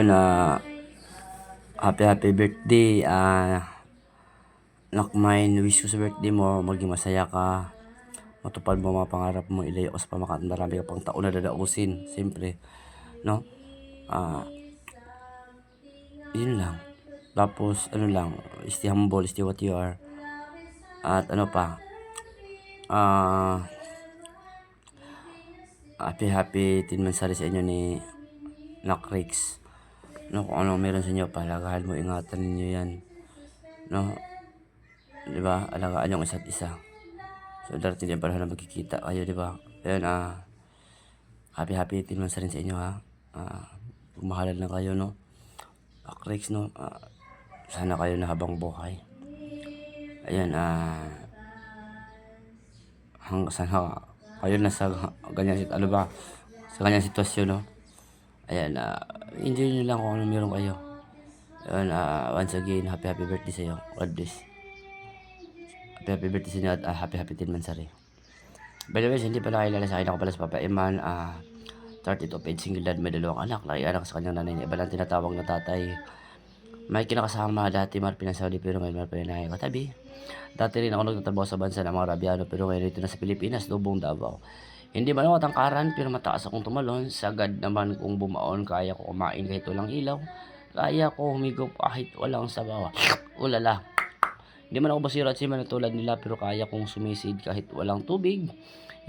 na happy birthday. Nak mine, wish ko sa birthday mo, maging masaya ka. Matupad mo mga pangarap mo, ilayo ka sa pamakat. Marami ka pang taon na dadausin. Siyempre, no? Ah, yun lang. Tapos, ano lang, stay humble, stay what you are. At ano pa, happy 10 months sa inyo ni Nak Rix. No, kung ano meron sa inyo, palagahan mo, ingatan ninyo yan. No, di ba? Alagaan yung isa't isa. So, darating din panahon na magkikita kayo, di ba? Ayun, happy 10 months rin sa inyo, ha? Mahalan na kayo, no? Nak Rix, no? Sana kayo na habang buhay. Ayan, sana kayo na sa ganyan ano ba? Sa ganyan sitwasyon, no? Ayan, enjoy nyo lang kung ano meron kayo. Ayan, once again, happy birthday sa iyo. God bless. Happy birthday sa inyo at happy 10 months rin. By the way, hindi pala kilala sa akin, ako pala sa Papa Eman, 32 of age, single dad, may dalawang anak, anak sa kanyang nanay niya. Iba lang tinatawag na tatay. May kinakasama dati, Marpin Saudi, pero ngayon Marpin na katabi. Dati rin ako nagtatrabaho sa bansa ng mga Arabiano, pero ngayon dito na sa Pilipinas, Lubong, Davao. Hindi man ako tangkaran, pero mataas akong tumalon. Sagad naman kung bumaon, kaya ko kumain kahit walang ilaw. Kaya ko humigop kahit walang sabaw. Ulala. Hindi man ako basira at siman tulad nila, pero kaya kong sumisid kahit walang tubig.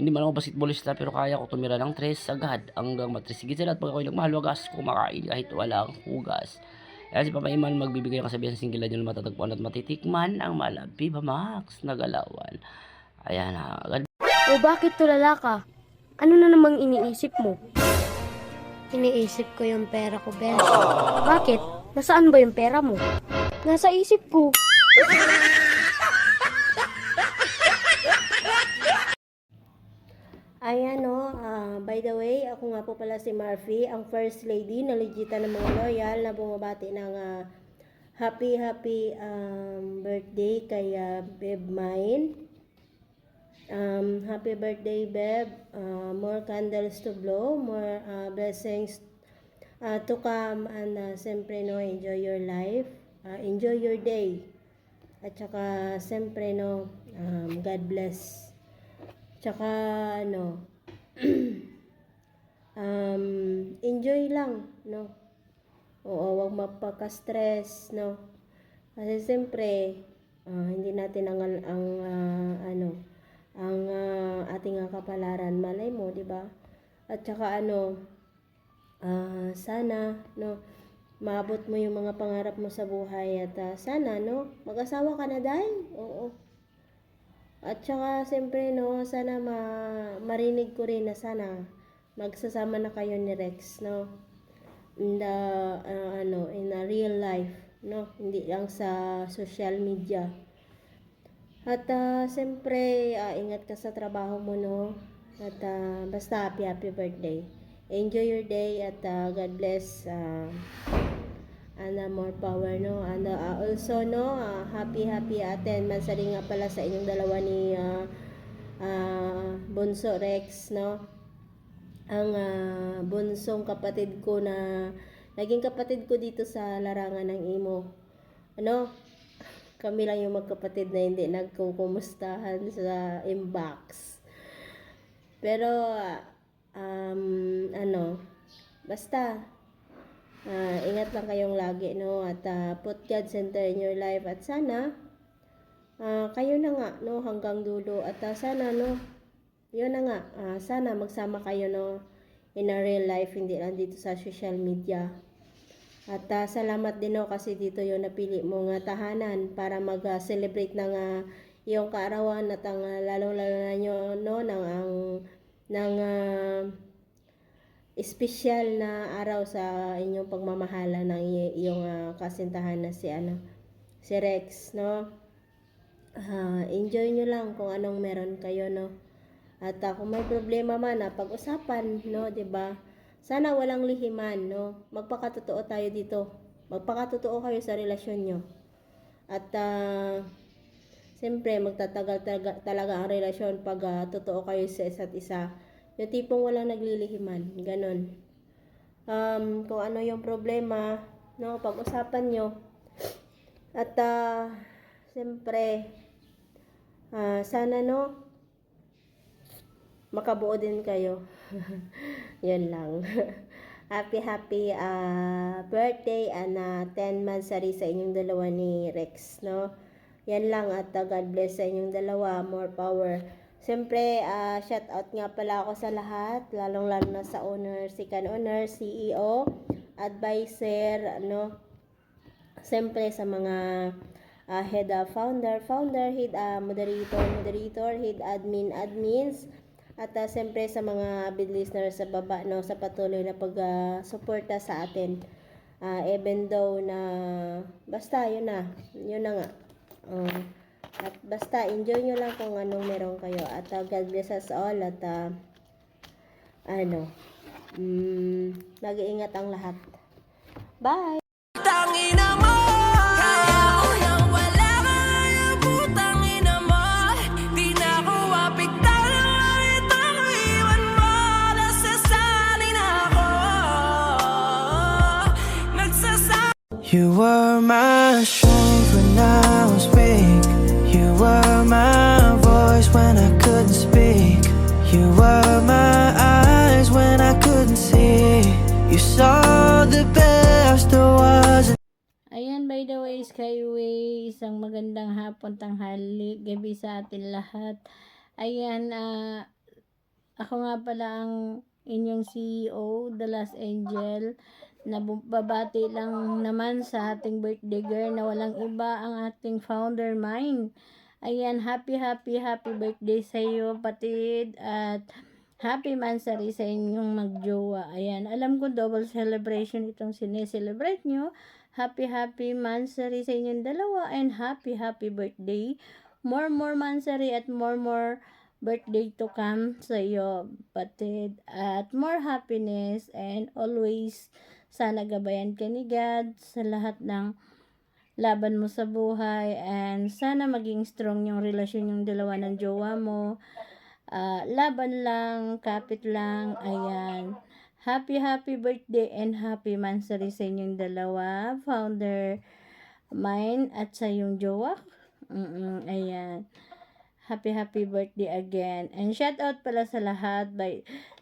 Hindi man ako basketballista, pero kaya ko tumira ng tres sagad hanggang matris. Sige sila at pag ako'y nagmahalwagas, kumakain kahit walang hugas. Kaya si Papa Iman magbibigay ng kasabihan sa singgilan nyo na matatagpuan at matitikman ang Malapi Max na galawan. Ayan, O bakit tulala ka? Ano na namang iniisip mo? Iniisip ko yung pera ko, Bes. Bakit? Nasaan ba yung pera mo? Nasa isip ko. Ayan by the way, ako nga po pala si Marfy, ang first lady na legita ng mga loyal na bumabati ng happy birthday kay Beb Mine. Happy birthday, Beb. More candles to blow, more blessings to come, and siyempre enjoy your life, enjoy your day. At saka siyempre God bless. Tsaka enjoy lang, no? Oo, wag mapaka-stress, no? Kasi siyempre, hindi natin ang ating kapalaran, malay mo, 'di ba? At saka sana maabot mo yung mga pangarap mo sa buhay at sana mag-asawa ka na dahil. Oo. At saka siyempre sana marinig ko rin na sana magsasama na kayo ni Rex, no? In the in a real life, no? Hindi lang sa social media. At siyempre ingat ka sa trabaho mo, no? At basta happy birthday. Enjoy your day at God bless and more power, no? And also happy 10 months rin nga pala sa inyong dalawa ni Bunso Rex, no? Ang bunsong kapatid ko na naging kapatid ko dito sa larangan ng Imo. Kami lang yung magkapatid na hindi nagkukumustahan sa inbox. Pero basta ingat lang kayong lagi, no? At put God center in your life at sana kayo na nga, no, hanggang dulo. At sana yun na nga, sana magsama kayo, no, in a real life, hindi lang dito sa social media. At salamat din, no, kasi dito yung napili mong tahanan para mag-celebrate ng iyong kaarawan at ang lalong-lalo na nyo, no, ng espesyal na araw sa inyong pagmamahala ng iyong kasintahan na si Rex, no. Enjoy nyo lang kung anong meron kayo, no. At kung may problema man, pag-usapan, no, 'di ba? Sana walang lihiman, no. Magpakatotoo tayo dito. Magpakatotoo kayo sa relasyon nyo. At siyempre magtatagal talaga ang relasyon pag totoo kayo sa isa't isa. Yung tipong walang naglilihiman, ganon. kung ano yung problema, no, pag-usapan nyo. At siyempre, sana no, makabuo din kayo. Yun lang. Happy birthday and 10 months sa inyong dalawa ni Rex, no? Yan lang at God bless sa inyong dalawa, more power. Siyempre, shout out nga pala ako sa lahat, lalong-lalo na sa owner, second owner, CEO, advisor, ano, siyempre sa mga head founder, head moderator, head admins, at siyempre sa mga bid listeners sa baba, no, sa patuloy na pag-suporta sa atin. Even though na, basta yun na nga. At basta enjoy nyo lang kung anong meron kayo. At God bless us all. At mag-iingat ang lahat. Bye! Tangina mo, kaya ko nang wala ka, putangina mo. Di na ko apiktal, itang iwan mo. Nasasanay na ako, You were my strength when I was weak. You were my voice when I couldn't speak. You were my eyes when I couldn't see. You saw the best there was. Ayan, by the way, Skyway, isang magandang hapon, tanghali, gabi sa atin lahat. Ayan, ako nga pala ang inyong CEO, The Last Angel, na babati lang naman sa ating birthday girl na walang iba ang ating founder mine. Ayan, happy birthday sa iyo, patid, at happy mansari sa inyong magjowa. Ayan, alam ko double celebration itong sineselebrate nyo. Happy mansari sa inyong dalawa, and happy birthday. More mansari at more birthday to come sa iyo, patid, at more happiness, and always sana gabayan ka ni God sa lahat ng laban mo sa buhay, and sana maging strong yung relasyon yung dalawa ng jowa mo. Laban lang, kapit lang. Ayan, happy birthday and happy mansari sa inyong dalawa, founder mine at sa yung jowa. Ayan, happy birthday again, and shout out pala sa lahat,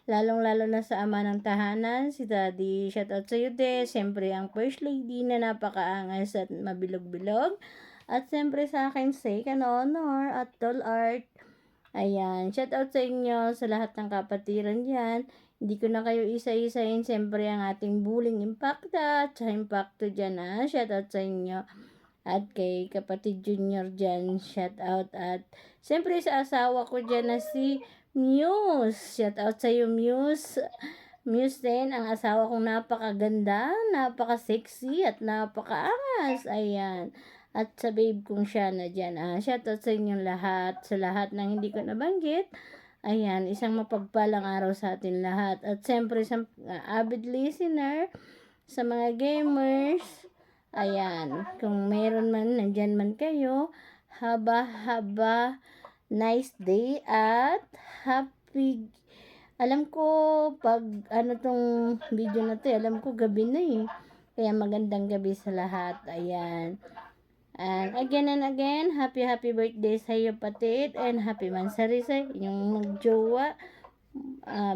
lalong-lalo na sa ama ng tahanan, si Daddy. Shout out sa iyo, de. Siyempre, ang First Lady na napakaangas at mabilog-bilog. At siyempre sa akin, second honor at Tall Art. Ayan, shout out sa inyo, sa lahat ng kapatiran dyan. Hindi ko na kayo isa-isahin. Siyempre, ang ating Bulling Impacta at sa Impacto dyan, shout out sa inyo. At kay kapatid Junior dyan, shout out. At siyempre sa asawa ko dyan na si Muse. Shout out sa iyo, Muse. Muse din, ang asawa kong napakaganda, napaka-sexy, at napakaangas. Ayan. At sa babe kong siya na dyan. Shout out sa inyong lahat. Sa lahat ng hindi ko nabanggit. Ayan, isang mapagpalang araw sa atin lahat. At siyempre sa avid listener, sa mga gamers. Ayan, kung meron man, nandyan man kayo. Haba nice day at happy. Alam ko pag tong video na to, alam ko gabi na eh. Kaya magandang gabi sa lahat. Ayan. And again, happy birthday sa iyo, patid, and happy mansari sa inyong magjowa.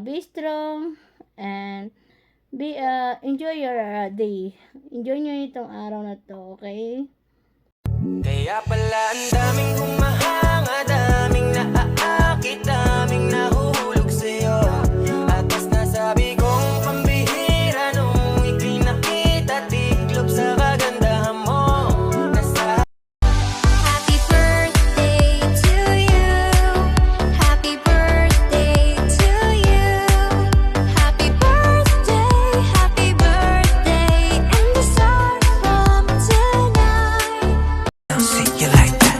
Be strong and enjoy your day. Enjoy nyo itong araw na to, okay? Kaya pala ang daming humahanga, daming naaakit, daming nahuhulog sa'yo. At mas nasabi kong pambihira nung ika'y nakita, tiklop sa kagandahan mo. Happy birthday to you. Happy birthday to you. Happy birthday, and the start from tonight. See you like that,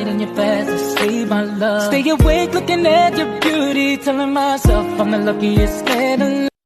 and you're fast asleep, my love. Stay awake looking at your beauty, telling myself I'm the luckiest man alive.